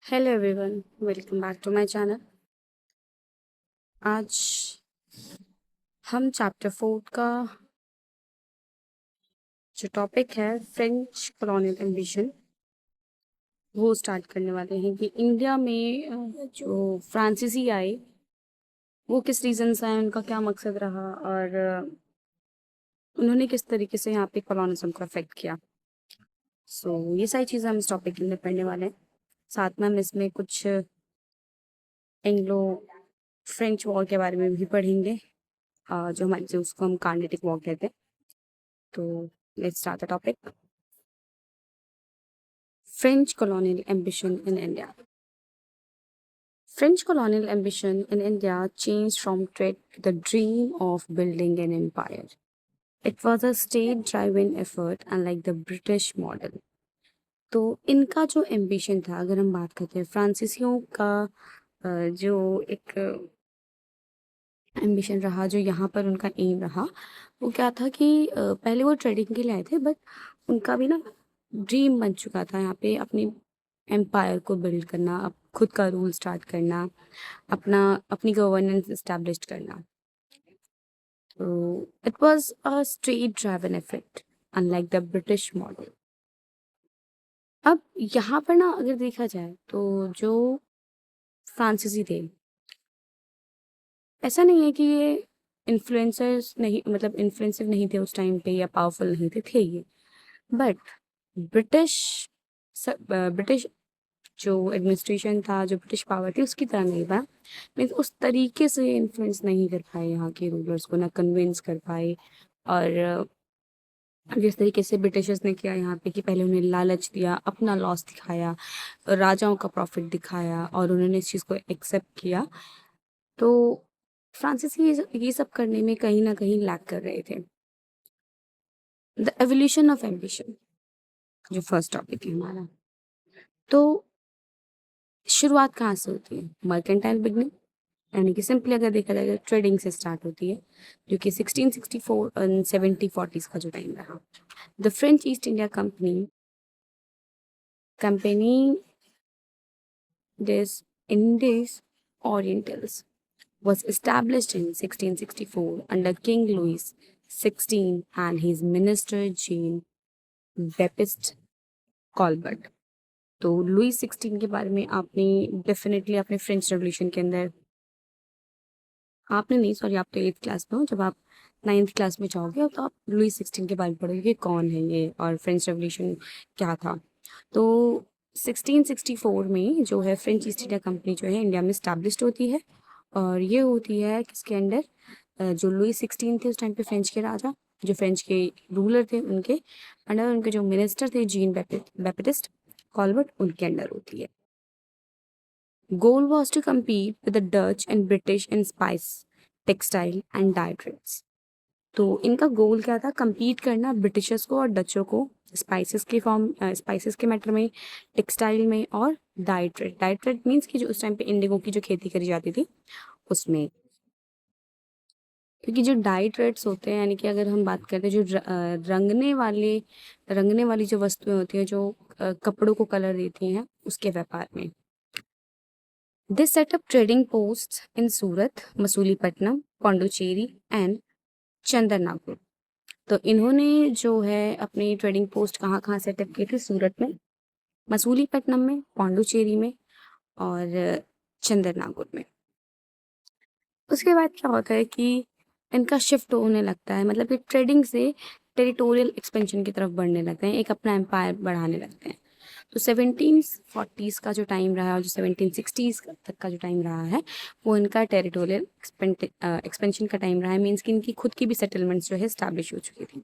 Hello everyone, welcome back to my channel. आज हम chapter 4 का जो टॉपिक है फ्रेंच कॉलोनियल एम्बिशन वो स्टार्ट करने वाले हैं कि इंडिया में जो फ्रांसीसी आए वो किस रीज़न से आए, उनका क्या मकसद रहा और उन्होंने किस तरीके से यहाँ पे कॉलोनिज्म को अफेक्ट किया। ये सारी चीज़ें हम इस टॉपिक के अंदर पढ़ने वाले हैं। साथ में हम इसमें कुछ एंग्लो फ्रेंच वॉर के बारे में भी पढ़ेंगे, जो हमारे जो उसको हम कार्नेटिक वॉर कहते हैं। तो let's start the topic. French colonial ambition in India. French colonial ambition in India changed from threat to the dream of building an empire. It was a state driven effort, unlike the British model. तो इनका जो ambition था, अगर हम बात करते हैं फ्रांसीसियों का, जो एक एम्बिशन रहा, जो यहाँ पर उनका एम रहा, वो क्या था कि पहले वो ट्रेडिंग के लिए आए थे, बट उनका भी ना ड्रीम बन चुका था यहाँ पे अपनी एम्पायर को बिल्ड करना, खुद का रूल स्टार्ट करना, अपनी गवर्नेंस इस्टेब्लिश करना। तो it was a state driven effect, unlike the British model. अब यहाँ पर ना अगर देखा जाए तो जो फ्रांसीसी थे, ऐसा नहीं है कि ये इन्फ्लुएंसर्स नहीं, मतलब इन्फ्लुएंसिव नहीं थे उस टाइम पे या पावरफुल नहीं थे ये। बट ब्रिटिश ब्रिटिश जो एडमिनिस्ट्रेशन था, जो ब्रिटिश पावर थी, उसकी तरह नहीं था। मीन्स उस तरीके से इन्फ्लुएंस नहीं कर पाए यहाँ के रूलर्स को, ना कन्विंस कर पाए। और जिस तरीके से ब्रिटिशर्स ने किया यहाँ पे कि पहले उन्हें लालच दिया, अपना लॉस दिखाया, राजाओं का प्रॉफिट दिखाया और उन्होंने इस चीज़ को एक्सेप्ट किया। तो फ्रांसीसी ये सब करने में कहीं ना कहीं लैक कर रहे थे। द एवोल्यूशन ऑफ एम्बिशन, जो फर्स्ट टॉपिक है हमारा, तो शुरुआत कहाँ से होती है? मर्केंटाइल बिगनिंग, यानी कि सिंपली अगर देखा जाए तो ट्रेडिंग से स्टार्ट होती है, जो कि 1664 और 1740s का जो टाइम रहा। The French east India company des Indes Orientals was established in 1664 under King Louis XVI and his minister Jean Baptiste Colbert। तो लुई 16 के बारे में आपने डेफिनेटली अपने फ्रेंच रेवोल्यूशन के अंदर, आपने नहीं, सॉरी, आप तो 8th क्लास में हो, जब आप 9th क्लास में जाओगे तो आप लुई 16 के बारे में पढ़ोगे कि कौन है ये और फ्रेंच रेवोल्यूशन क्या था। तो 1664 में जो है फ्रेंच ईस्ट इंडिया कंपनी जो है इंडिया में स्टैब्लिश्ड होती है। और ये होती है किसके अंडर? जो लुई 16 थे उस टाइम पे फ्रेंच के राजा, जो फ्रेंच के रूलर थे, उनके अंडर, उनके जो मिनिस्टर थे जीन बैपटिस्ट कॉल्बर्ट, उनके अंडर होती है। Goal was to compete with the Dutch and British in spice, textile and dye trades। तो इनका गोल क्या था? compete करना ब्रिटिशर्स को और डचों को स्पाइसेस के मैटर में, टेक्सटाइल में और डाई ट्रेड मीन्स कि जो उस टाइम पे इंडिगो की जो खेती करी जाती थी उसमें। क्योंकि जो डाई ट्रेड्स होते हैं, यानी कि अगर हम बात करते हैं जो रंगने वाली जो वस्तुएं होती हैं, जो कपड़ों को कलर देती हैं, उसके व्यापार में। They set up trading posts in Surat, Masulipatnam, Pondicherry and Chandernagore. तो इन्होंने जो है अपनी ट्रेडिंग पोस्ट कहाँ कहाँ सेटअप की थी? सूरत में, मसूलीपट्टनम में, पौंडुचेरी में और चंदरनागुर में। उसके बाद क्या होता है कि इनका शिफ्ट होने लगता है, मतलब कि ट्रेडिंग से टेरिटोरियल एक्सपेंशन की तरफ बढ़ने लगते हैं, एक अपना एम्पायर बढ़ाने लगते हैं। तो 1740s का जो टाइम रहा और जो 1760s तक का जो टाइम रहा है, वो इनका टेरिटोरियल एक्सपेंशन का टाइम रहा है। मीन्स कि इनकी खुद की भी सेटलमेंट्स जो है स्टैब्लिश हो चुकी थी।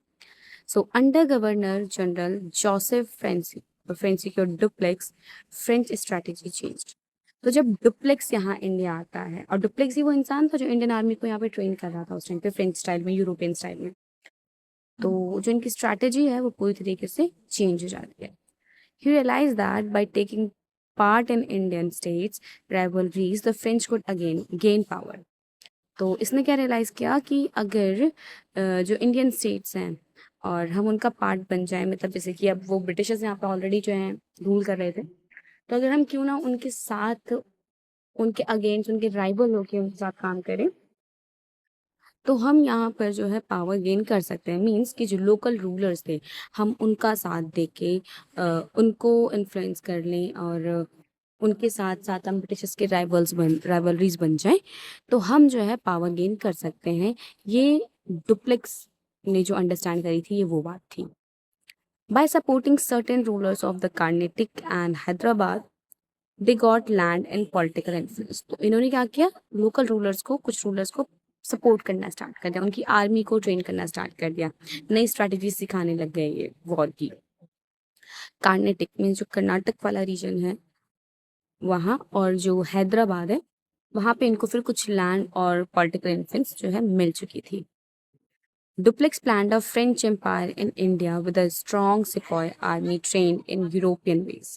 So under governor general Joseph fancy और डुप्लेक्स, फ्रेंच स्ट्रैटेजी चेंज्ड। तो जब डुप्लेक्स यहाँ इंडिया आता है, और डुप्लेक्स ही वो इंसान था जो इंडियन आर्मी को यहाँ पे ट्रेन कर रहा था उस टाइम पे, फ्रेंच स्टाइल में, यूरोपियन स्टाइल में। तो जो इनकी स्ट्रैटेजी है वो पूरी तरीके से चेंज हो जाती है। He realized that by taking part in Indian states rivalries, the French could again gain power। तो इसने क्या रियलाइज़ किया कि अगर जो इंडियन स्टेट्स हैं और हम उनका पार्ट बन जाए, मतलब जैसे कि अब वो ब्रिटिशर्स यहाँ पे ऑलरेडी जो हैं रूल कर रहे थे, तो अगर हम क्यों ना उनके साथ, उनके अगेंस्ट, उनके राइवल होके उनके साथ काम करें, तो हम यहाँ पर जो है पावर गेन कर सकते हैं। मीन्स कि जो लोकल रूलर्स थे, हम उनका साथ दे के उनको इन्फ्लुएंस कर लें और उनके साथ साथ हम ब्रिटिशर्स के राइवलरीज बन जाएं, तो हम जो है पावर गेन कर सकते हैं। ये डुप्लेक्स ने जो अंडरस्टैंड करी थी, ये वो बात थी। Bye supporting certain rulers of the Carnatic and Hyderabad, they got land and political influence. तो इन्होंने क्या किया, लोकल रूलर्स को, कुछ रूलर्स को सपोर्ट करना स्टार्ट कर दिया, उनकी आर्मी को ट्रेन करना स्टार्ट कर दिया, नई स्ट्रैटेजी सिखाने लग गए ये वॉर की। कार्नेटिक में जो कर्नाटक वाला रीजन है वहाँ, और जो हैदराबाद है वहाँ पे इनको फिर कुछ लैंड और पॉलिटिकल इन्फ्लुएंस जो है मिल चुकी थी। Duplex planned a French empire in India with a strong sepoy army trained in European ways.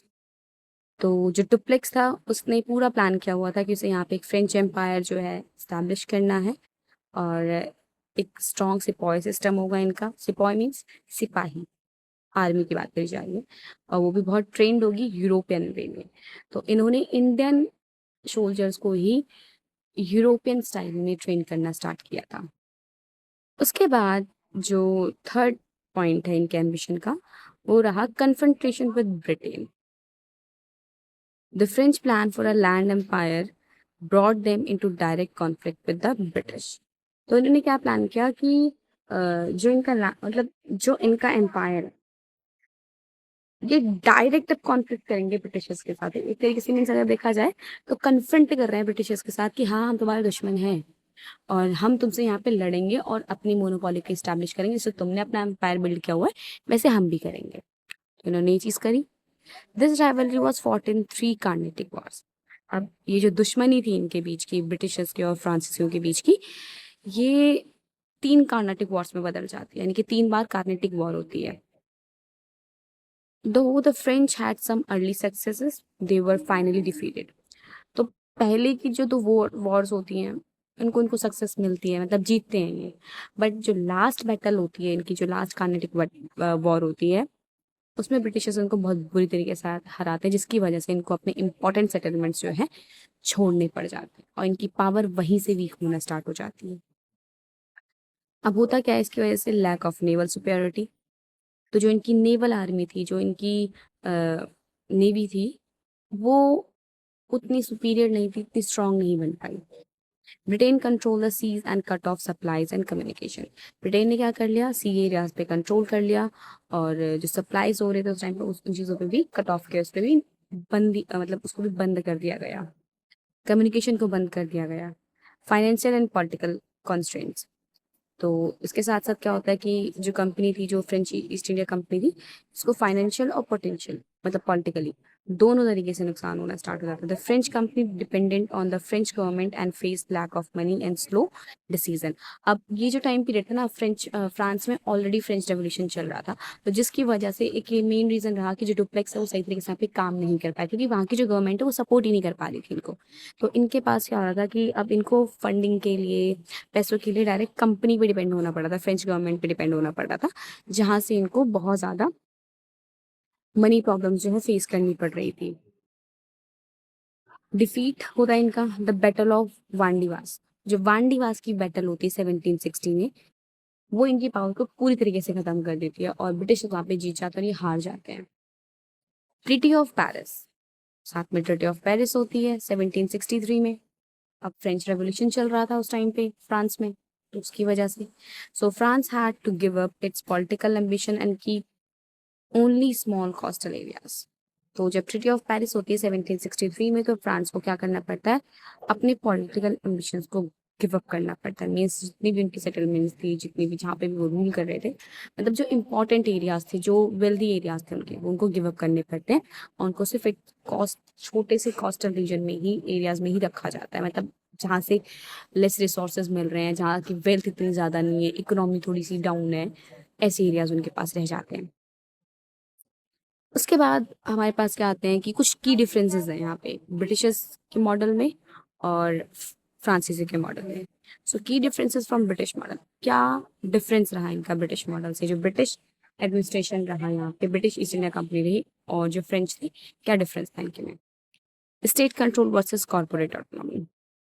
तो जो डुप्लेक्स था उसने पूरा प्लान किया हुआ था कि उसे यहाँ पे एक फ्रेंच एम्पायर जो है इस्टेब्लिश करना है, और एक स्ट्रॉन्ग सिपॉय सिस्टम होगा इनका। सिपॉय मीन्स सिपाही, आर्मी की बात करी जा रही है, और वो भी बहुत ट्रेंड होगी यूरोपियन वे में। तो इन्होंने इंडियन सोल्जर्स को ही यूरोपियन स्टाइल में ट्रेन करना स्टार्ट किया था। उसके बाद जो थर्ड पॉइंट है इनके एम्बिशन का, वो रहा confrontation with Britain. The French plan for a land empire brought them into direct conflict with the British. तो इन्होंने क्या प्लान किया कि जो इनका मतलब जो इनका एम्पायर है, ये डायरेक्ट अब कॉन्फ्लिक्ट करेंगे ब्रिटिशर्स के साथ। एक तरीके से मीन्स अगर देखा जाए तो कन्फ्रंट कर रहे हैं ब्रिटिशर्स के साथ कि हाँ, हम तुम्हारे दुश्मन हैं और हम तुमसे यहाँ पे लड़ेंगे और अपनी मोनोपोली को इस्टेब्लिश करेंगे। जैसे तुमने अपना एम्पायर बिल्ड किया हुआ है, वैसे हम भी करेंगे। तो इन्होंने ये चीज़ करी। This rivalry was fought in 3 Carnatic Wars. अब ये जो दुश्मनी थी इनके बीच की, ब्रिटिशर्स के और फ्रांसीसियों के बीच की, ये 3 कार्नेटिक वॉर्स में बदल जाती है, यानी कि 3 बार कार्नेटिक वॉर होती है। Though the French had some early successes, they were finally defeated. तो पहले की जो दो वॉर्स होती हैं, इनको इनको सक्सेस मिलती है, मतलब जीतते हैं ये। बट जो लास्ट बैटल होती है इनकी, जो लास्ट कार्नेटिक वॉर होती है, उसमें ब्रिटिशर्स इनको बहुत बुरी तरीके से हराते हैं, जिसकी वजह से इनको अपने इंपॉर्टेंट सेटलमेंट्स जो है छोड़ने पड़ जाते हैं और इनकी पावर वहीं से वीक होना स्टार्ट हो जाती है। अब होता क्या है इसकी वजह से, लैक ऑफ नेवल सुपेरियोरिटी। तो जो इनकी नेवल आर्मी थी, जो इनकी नेवी थी, वो उतनी सुपीरियर नहीं थी, इतनी स्ट्रांग नहीं बन पाई। Britain control the seas and cut off supplies and communication. Britain ने क्या कर लिया, सी एरियाज पे कंट्रोल कर लिया, और जो सप्लाईज हो रहे थे उस टाइम पे, उन चीज़ों पे भी कट ऑफ किया, उस पर भी मतलब उसको भी बंद कर दिया गया, कम्युनिकेशन को बंद कर दिया गया। Financial and political constraints. तो इसके साथ साथ क्या होता है कि जो कंपनी थी, जो फ्रेंच ईस्ट इंडिया कंपनी थी, इसको फाइनेंशियल और पोटेंशियल मतलब पॉलिटिकली दोनों तरीके से नुकसान होना स्टार्ट हो जाता है। The French company dependent on the French government and face lack of money and slow decision. अब ये जो टाइम पीरियड था ना, फ्रांस में ऑलरेडी फ्रेंच रेवोल्यूशन चल रहा था, तो जिसकी वजह से एक ये मेन रीजन रहा कि जो डुप्लेक्स है वो सही तरीके से यहाँ पे काम नहीं कर पाया, क्योंकि वहाँ की जो गवर्नमेंट है वो सपोर्ट ही नहीं कर पा रही थी इनको। तो इनके पास क्या हो रहा था कि अब इनको फंडिंग के लिए, पैसों के लिए डायरेक्ट कंपनी पे डिपेंड होना पड़ा था, फ्रेंच गवर्नमेंट पे डिपेंड होना पड़ा था, जहाँ से इनको बहुत ज़्यादा मनी प्रॉब्लम जो है फेस करनी पड़ रही थी। डिफीट होता है इनका द बैटल ऑफ वांडीवास। जो वांडीवास की बैटल होती है 1760 में, वो इनकी पावर को पूरी तरीके से खत्म कर देती है और ब्रिटिश वहाँ पे जीत जाते हैं और ये हार जाते हैं। ट्रीटी ऑफ पेरिस, साथ में ट्रीटी ऑफ पेरिस होती है 1763 में। अब फ्रेंच रेवोल्यूशन चल रहा था उस टाइम पे फ्रांस में, तो उसकी वजह से so France had to give up its political ambition and keep only small coastal areas. तो जब ट्रीटी ऑफ पेरिस होती है 1763 में, तो फ्रांस को क्या करना पड़ता है, अपने पॉलिटिकल एम्बिशंस को गिव अप करना पड़ता है। मीन्स जितनी भी उनकी सेटलमेंट्स थी, जितनी भी जहाँ पे भी वो रूल कर रहे थे, मतलब जो इंपॉर्टेंट एरियाज थे, जो वेल्दी एरियाज थे उनके, वो उनको गिव अप करने पड़ते हैं और उनको सिर्फ एक छोटे से कोस्टल रीजन में ही, एरियाज में ही रखा जाता है, मतलब जहाँ से लेस रिसोर्सेज मिल रहे हैं, जहाँ की वेल्थ इतनी ज़्यादा नहीं है, इकोनॉमी थोड़ी सी डाउन है, ऐसे एरियाज उनके पास रह जाते हैं। उसके बाद हमारे पास क्या आते हैं कि कुछ की डिफरेंसेस हैं यहाँ पे ब्रिटिशर्स के मॉडल में और फ्रांसीसी के मॉडल में। सो की डिफरेंसेस फ्रॉम ब्रिटिश मॉडल, क्या डिफरेंस रहा इनका ब्रिटिश मॉडल से। जो ब्रिटिश एडमिनिस्ट्रेशन रहा यहाँ पे, ब्रिटिश ईस्ट इंडिया कंपनी रही और जो फ्रेंच थी, क्या डिफरेंस था इनके में? State control versus corporate autonomy.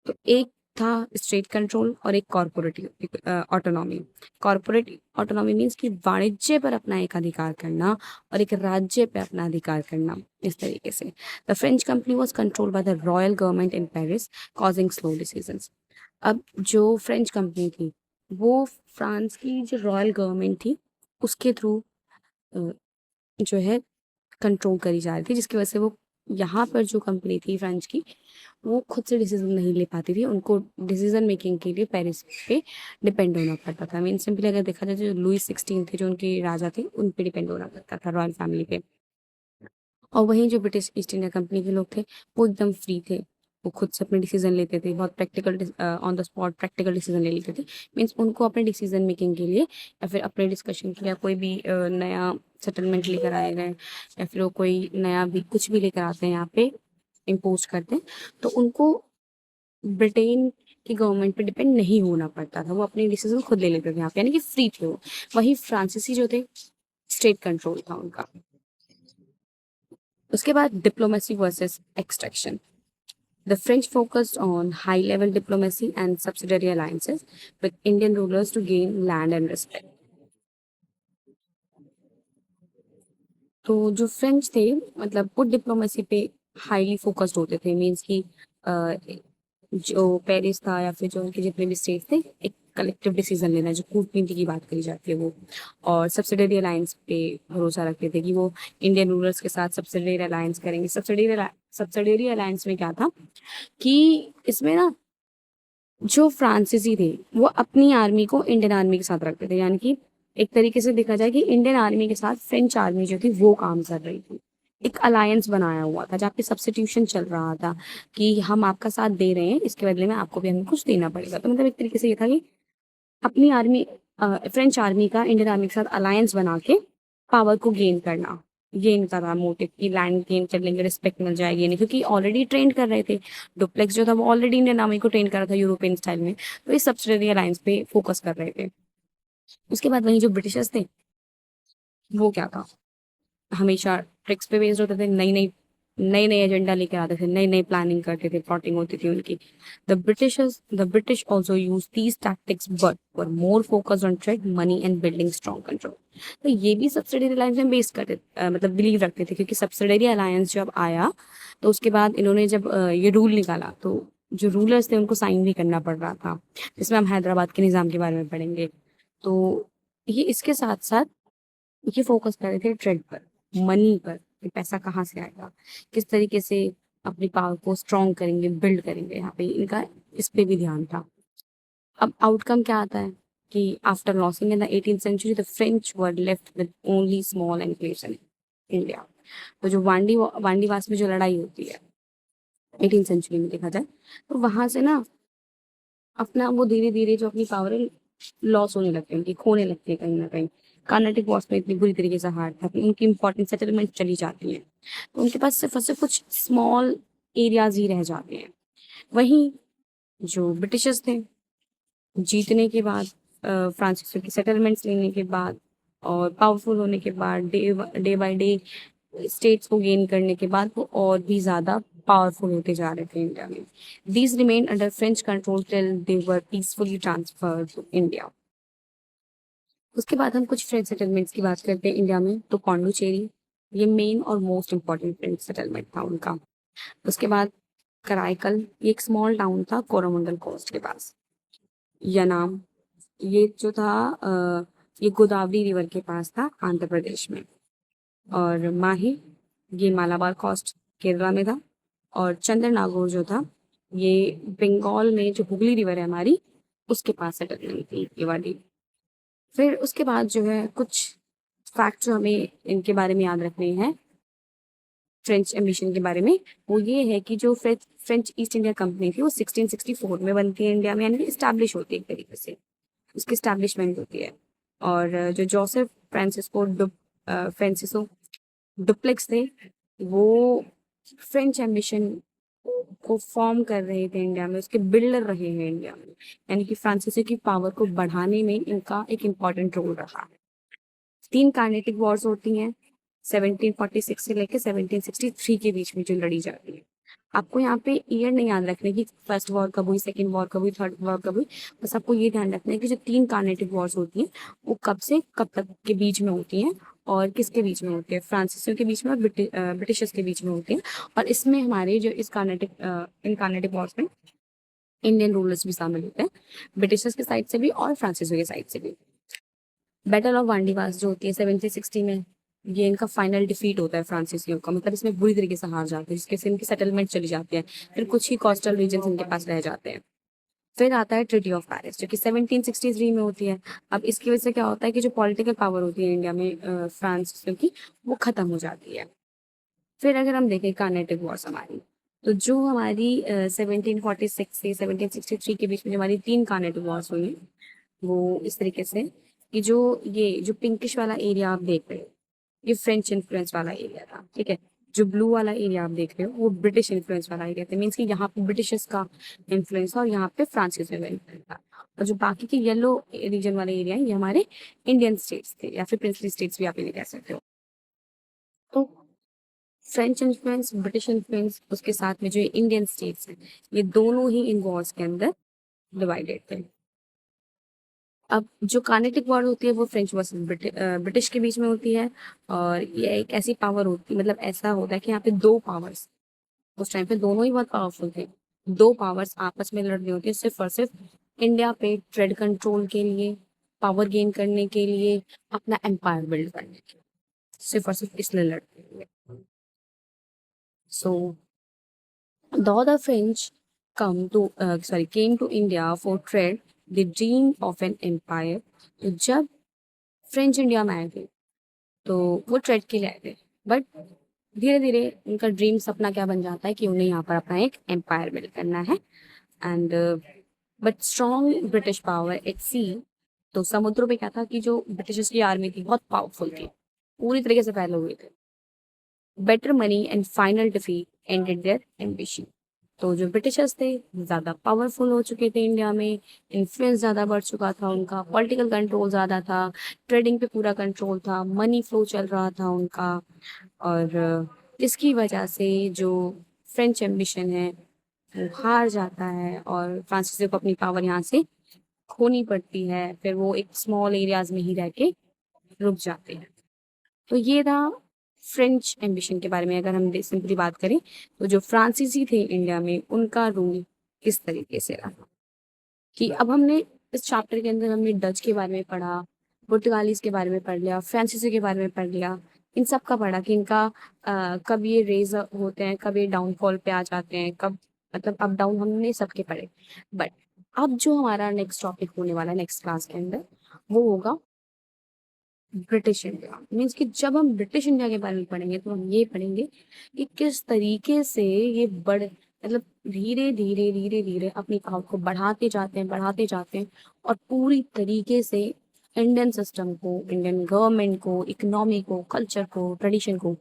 तो एक था स्टेट कंट्रोल और एक corporate autonomy. Corporate autonomy means कि वाणिज्य पर अपना एक अधिकार करना और एक राज्य पर अपना अधिकार करना, इस तरीके से। The French company was controlled by the royal government in Paris, causing slow decisions. अब जो फ्रेंच कंपनी थी वो फ्रांस की जो रॉयल गवर्नमेंट थी उसके थ्रू जो है कंट्रोल करी जा रही थी, जिसकी वजह से वो यहाँ पर जो कंपनी थी फ्रेंच की वो खुद से डिसीजन नहीं ले पाती थी, उनको डिसीजन मेकिंग के लिए पेरिस पे डिपेंड होना पड़ता था। मीन सिंपली अगर देखा जाए जो लुई 16 थे, जो उनके राजा थे, उन पे डिपेंड होना पड़ता था, रॉयल फैमिली पे। और वहीं जो ब्रिटिश ईस्ट इंडिया कंपनी के लोग थे वो एकदम फ्री थे, वो खुद से अपने डिसीजन लेते थे, बहुत practical on the spot practical decision ले लेते थे। मीन्स उनको अपने डिसीजन मेकिंग के लिए या फिर अपने डिस्कशन के लिए कोई भी नया सेटलमेंट लेकर आए गए या फिर वो कोई नया भी कुछ भी लेकर आते हैं यहाँ पे इम्पोज करते हैं, तो उनको ब्रिटेन की गवर्नमेंट पे डिपेंड नहीं होना पड़ता था, वो अपने डिसीजन खुद ले लेते थे यहाँ पे, यानी कि फ्री थे वो। वहीं फ्रांसीसी जो थे स्टेट कंट्रोल था उनका। उसके बाद diplomacy versus extraction. The French focused on high level diplomacy and subsidiary alliances with Indian rulers to gain land and respect. तो जो फ्रेंच थे मतलब वो डिप्लोमेसी पे हाईली फोकस्ड होते थे, मीन्स कि जो पेरिस था या फिर जो उनके जितने भी स्टेट्स थे, एक कलेक्टिव डिसीजन लेना, जो कूटनीति की बात करी जाती है वो, और सब्सिडरी अलायंस पे भरोसा रखते थे कि वो इंडियन रूलर्स के साथ सब्सिडरी अलायंस करेंगे। सब्सिडरी अलायंस में क्या था कि इसमें ना जो फ्रांसीसी थे वो अपनी आर्मी को इंडियन आर्मी के साथ रखते थे, यानी कि एक तरीके से देखा जाए कि इंडियन आर्मी के साथ फ्रेंच आर्मी जो थी वो काम कर रही थी। एक अलायंस बनाया हुआ था जहाँ पे सब्स्टिट्यूशन चल रहा था कि हम आपका साथ दे रहे हैं, इसके बदले में आपको भी हमें कुछ देना पड़ेगा। तो मतलब एक तरीके से ये था कि अपनी आर्मी फ्रेंच आर्मी का इंडियन आर्मी के साथ अलायंस बना के पावर को गेन करना, ये इनका था मोटिव कि लैंड गेन कर लेंगे, रिस्पेक्ट मिल जाएगी, नहीं क्योंकि ऑलरेडी ट्रेन कर रहे थे। डुप्लेक्स जो था वो ऑलरेडी इंडियन आर्मी को ट्रेन कर रहा था यूरोपियन स्टाइल में, तो ये सब्सिडरी अलायंस पे फोकस कर रहे थे। उसके बाद वहीं जो ब्रिटिशर्स थे वो क्या था, हमेशा ट्रिक्स पे बेस्ड होते थे, नई नई एजेंडा लेकर आते थे, नई नई प्लानिंग करते थे, प्लॉटिंग होती थी उनकी। The British also use these tactics but were more focused on trade, money and building strong control. तो ये भी सब्सिडरी अलायंस में बेस करते मतलब बिलीव रखते थे, क्योंकि सब्सिडरी अलायंस जब आया तो उसके बाद इन्होंने जब ये रूल निकाला तो जो रूलर्स थे उनको साइन भी करना पड़ रहा था, जिसमें हम हैदराबाद के निज़ाम के बारे में पढ़ेंगे। तो ये इसके साथ साथ ये फोकस कर रहे थे ट्रेड पर, मनी पर, कि पैसा कहाँ से आएगा, किस तरीके से अपनी पावर को स्ट्रॉन्ग करेंगे, बिल्ड करेंगे, यहाँ पे इनका इस पे भी ध्यान था। अब आउटकम क्या आता है कि after losing in the 18th century the French were left with only small enclaves in India. तो जो वांडीवास में जो लड़ाई होती है 18th सेंचुरी में देखा जाए, तो वहां से ना अपना वो धीरे धीरे जो अपनी पावर है लॉस होने लगती है, उनकी खोने लगती है कहीं ना कहीं। कर्नाटिक वॉर्स में इतनी बुरी तरीके से हार था, उनकी इंपॉर्टेंट सेटलमेंट चली जाती है, तो उनके पास सिर्फ और सिर्फ कुछ स्मॉल एरियाज ही रह जाते हैं। वहीं जो ब्रिटिशर्स थे, जीतने के बाद फ्रांसीसियों की सेटलमेंट्स लेने के बाद और पावरफुल होने के बाद, डे बाय डे स्टेट्स को गेन करने के बाद वो और भी ज़्यादा पावरफुल होते जा रहे थे इंडिया में। These remain under French control till they were peacefully transferred to India. उसके बाद हम कुछ फ्रेंच सेटलमेंट्स की बात करते हैं इंडिया में, तो पौंडुचेरी ये मेन और मोस्ट इम्पॉर्टेंट फ्रेंच सेटलमेंट था उनका। उसके बाद कराईकल, ये एक स्मॉल टाउन था कोरोमंडल कोस्ट के पास। यनाम, ये जो था ये गोदावरी रिवर के पास था आंध्र प्रदेश में। और माही, ये मालाबार कोस्ट केरला में था। और चंद्रनागोर जो था ये बंगाल में, जो हुगली रिवर है हमारी उसके पास सेटलमेंट थी ये वाली। फिर उसके बाद जो है कुछ फैक्ट जो हमें इनके बारे में याद रखने हैं फ्रेंच एम्बिशन के बारे में, वो ये है कि जो फ्रेंच ईस्ट इंडिया कंपनी थी वो 1664 में बनती है इंडिया में, यानी कि इस्टेब्लिश होती है एक तरीके से, उसकी इस्टेब्लिशमेंट होती है। और जो जोसेफ फ्रांसिसो डुप्लेक्स थे वो फ्रेंच एम्बिशन को फॉर्म कर रहे थे इंडिया में, उसके बिल्डर रहे हैं इंडिया में, यानी कि फ्रांसीसी की पावर को बढ़ाने में इनका एक इम्पॉर्टेंट रोल रहा है। 3 कार्नेटिक वॉर्स होती हैं 1746 से लेकर 1763 के बीच में जो लड़ी जाती है। आपको यहाँ पे ईयर नहीं याद रखने की फर्स्ट वॉर कब हुई, सेकेंड वॉर कब हुई, थर्ड वॉर कब हुई। बस आपको ये ध्यान रखना है कि जो 3 कार्नेटिक वॉर्स होती हैं वो कब से कब तक के बीच में होती हैं और किसके बीच में होती है, फ्रांसीसियों के बीच में और ब्रिटिशर्स के बीच में होती हैं। और इसमें हमारे जो इन कार्नेटिक वॉर्स में इंडियन रूलर्स भी शामिल होते हैं, ब्रिटिशर्स के साइड से भी और फ्रांसीसियों के साइड से भी। बैटल ऑफ वांडीवास जो होती है 1760 में, ये इनका फाइनल डिफीट होता है फ्रांसीसियों का, मतलब इसमें बुरी तरीके से हार जाते हैं, जिसके से इनकी सेटलमेंट चली जाती है, फिर कुछ ही कोस्टल रीजन इनके पास रह जाते हैं। फिर आता है ट्रीटी ऑफ पेरिस जो कि 1763 में होती है। अब इसकी वजह से क्या होता है कि जो पॉलिटिकल पावर होती है इंडिया में फ्रांसीसियों की, वो खत्म हो जाती है। फिर अगर हम देखें कार्नेटिक वॉर्स हमारी, तो जो हमारी 1746 से 1763 के बीच में जो हमारी 3 कार्नेटिक वॉर्स हुई, वो इस तरीके से कि जो पिंकिश वाला एरिया आप देख रहे हो, ये फ्रेंच इन्फ्लुएंस वाला एरिया था, ठीक है। जो ब्लू वाला एरिया आप देख रहे हो वो ब्रिटिश इन्फ्लुएंस वाला एरिया था, मीन्स कि यहाँ पे ब्रिटिशर्स का इन्फ्लुएंस था और यहाँ पे फ्रांसीसी का इन्फ्लुएंस था। और जो बाकी के येलो रीजन वाले एरिया है ये हमारे इंडियन स्टेट्स थे या फिर प्रिंसली स्टेट्स भी आप इन्हें कह सकते हो। तो फ्रेंच इन्फ्लुएंस, ब्रिटिश इन्फ्लुएंस, उसके साथ में जो इंडियन स्टेट्स हैं, ये दोनों ही इन वॉर्स के अंदर डिवाइडेड थे। अब जो कार्नेटिक वॉर होती है वो फ्रेंच वर्सेस ब्रिटिश के बीच में होती है। और ये एक ऐसी पावर होती है, मतलब ऐसा होता है कि यहाँ पे 2 पावर्स, उस टाइम पे दोनों ही बहुत पावरफुल थे, 2 पावर्स आपस में लड़ रही होती है सिर्फ और सिर्फ इंडिया पे ट्रेड कंट्रोल के लिए, पावर गेन करने के लिए, अपना एम्पायर बिल्ड करने के लिए, सिर्फ और सिर्फ इसलिए लड़ रही है। सो though the French came to India for trade, they dreamed of an empire। तो जब फ्रेंच इंडिया में आए थे तो वो ट्रेड के लिए आए थे, बट धीरे धीरे उनका ड्रीम सपना क्या बन जाता है कि उन्हें यहाँ पर अपना एक एम्पायर बिल्ड करना है। And but strong British power at sea, तो समुद्रों पे क्या था कि जो ब्रिटिशर्स की आर्मी थी बहुत पावरफुल थी, पूरी तरीके से फैले हुए थे। Better money and final defeat ended their ambition. तो जो ब्रिटिशर्स थे ज़्यादा पावरफुल हो चुके थे इंडिया में, इन्फ्लुएंस ज़्यादा बढ़ चुका था उनका, पॉलिटिकल कंट्रोल ज़्यादा था, ट्रेडिंग पे पूरा कंट्रोल था, मनी फ्लो चल रहा था उनका। और इसकी वजह से जो फ्रेंच एम्बिशन है वो हार जाता है और फ्रांसीसियों को अपनी पावर यहाँ से खोनी पड़ती है, फिर वो एक स्मॉल एरियाज में ही रह के रुक जाते हैं। तो ये था फ्रेंच एम्बिशन के बारे में। अगर हम सिंपली बात करें तो जो फ्रांसीसी थे इंडिया में उनका रूल किस तरीके से रहा, कि अब हमने इस चैप्टर के अंदर हमने डच के बारे में पढ़ा, पुर्तगालीज के बारे में पढ़ लिया, फ्रांसीसी के बारे में पढ़ लिया, इन सब का पढ़ा कि इनका कब ये रेज होते हैं, कब ये डाउनफॉल पे आ जाते हैं, कब मतलब अप डाउन, हमने सबके पढ़े। बट अब जो हमारा नेक्स्ट टॉपिक होने वाला है नेक्स्ट क्लास के अंदर, वो होगा ब्रिटिश इंडिया। मीन्स कि जब हम ब्रिटिश इंडिया के बारे में पढ़ेंगे तो हम ये पढ़ेंगे कि किस तरीके से ये मतलब धीरे धीरे धीरे धीरे अपनी पावर को बढ़ाते जाते हैं और पूरी तरीके से इंडियन सिस्टम को, इंडियन गवर्नमेंट को, इकोनॉमी को, कल्चर को, ट्रेडिशन को,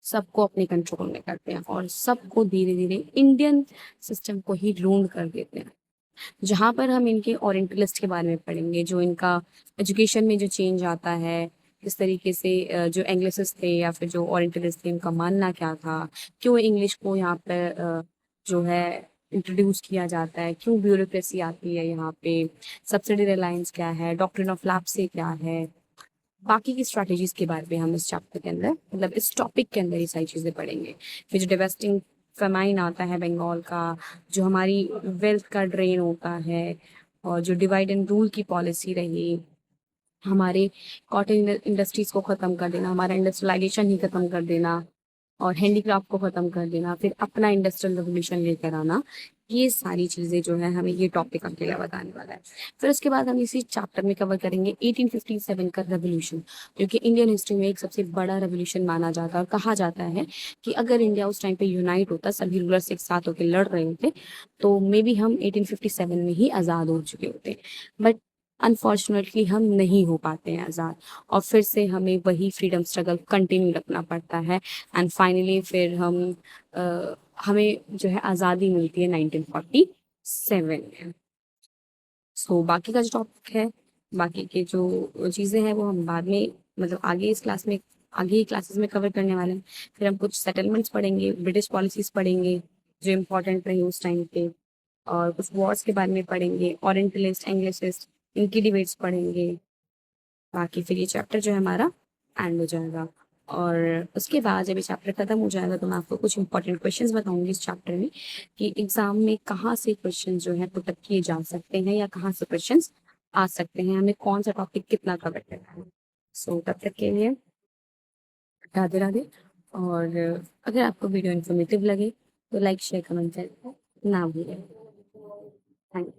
सबको अपने कंट्रोल में करते हैं और सबको धीरे धीरे इंडियन सिस्टम को ही रूल कर देते हैं। जहाँ पर हम इनके ओरिएंटलिस्ट के बारे में पढ़ेंगे, जो इनका एजुकेशन में जो चेंज आता है, किस तरीके से जो एंग्लिसिस्ट थे या फिर जो ओरिएंटलिस्ट थे उनका मानना क्या था, क्यों इंग्लिश को यहाँ पर जो है इंट्रोड्यूस किया जाता है, क्यों ब्यूरोक्रेसी आती है यहाँ पे, सब्सिडी रिलायंस क्या है, डॉक्ट्रिन ऑफ लैप्से क्या है, बाकी की स्ट्रैटेजीज के बारे में हम इस चैप्टर के अंदर, मतलब इस टॉपिक के अंदर ये सारी चीज़ें पढ़ेंगे। फिर जो डिवेस्टिंग फेमाइन आता है बंगाल का, जो हमारी वेल्थ का ड्रेन होता है, और जो डिवाइड एंड रूल की पॉलिसी रही, हमारे कॉटन इंडस्ट्रीज को ख़त्म कर देना, हमारा इंडस्ट्रियलाइजेशन ही ख़त्म कर देना और हैंडीक्राफ्ट को ख़त्म कर देना, फिर अपना इंडस्ट्रियल रेवोल्यूशन लेकर आना, ये सारी चीज़ें जो है हमें ये टॉपिक अकेला बताने वाला है। फिर उसके बाद हम इसी चैप्टर में कवर करेंगे 1857 का रेवोल्यूशन, जो कि इंडियन हिस्ट्री में एक सबसे बड़ा रेवोल्यूशन माना जाता है और कहा जाता है कि अगर इंडिया उस टाइम पे यूनाइट होता, सभी रूलर्स एक साथ होकर लड़ रहे होते, तो मे बी हम 1857 में ही आज़ाद हो चुके होते। बट अनफॉर्चुनेटली हम नहीं हो पाते हैं आज़ाद और फिर से हमें वही फ्रीडम स्ट्रगल कंटिन्यू रखना पड़ता है। एंड फाइनली फिर हमें जो है आज़ादी मिलती है 1947 में। सो बाकी का जो टॉपिक है, बाकी के जो चीज़ें हैं वो हम बाद में मतलब आगे ही क्लासेस में कवर करने वाले हैं। फिर हम कुछ सेटलमेंट्स पढ़ेंगे, ब्रिटिश पॉलिसीज़ पढ़ेंगे, जो इम्पोर्टेंट रही उस टाइम पे, और कुछ वॉर्स के बारे में पढ़ेंगे, ओरिएंटलिस्ट, एंग्लिसिस्ट, इनकी डिबेट्स पढ़ेंगे। बाकी फिर ये चैप्टर जो है हमारा एंड हो जाएगा। और उसके बाद जब ये चैप्टर खत्म हो जाएगा तो मैं आपको कुछ इंपॉर्टेंट क्वेश्चंस बताऊंगी इस चैप्टर में, कि एग्जाम में कहाँ से क्वेश्चंस जो है पुट अप किए जा सकते हैं या कहाँ से क्वेश्चंस आ सकते हैं, हमें कौन सा टॉपिक कितना कवर करना है। सो तब तक के लिए राधे राधे। और अगर आपको वीडियो इन्फॉर्मेटिव लगे तो लाइक शेयर कमेंट करना ना भूलें। थैंक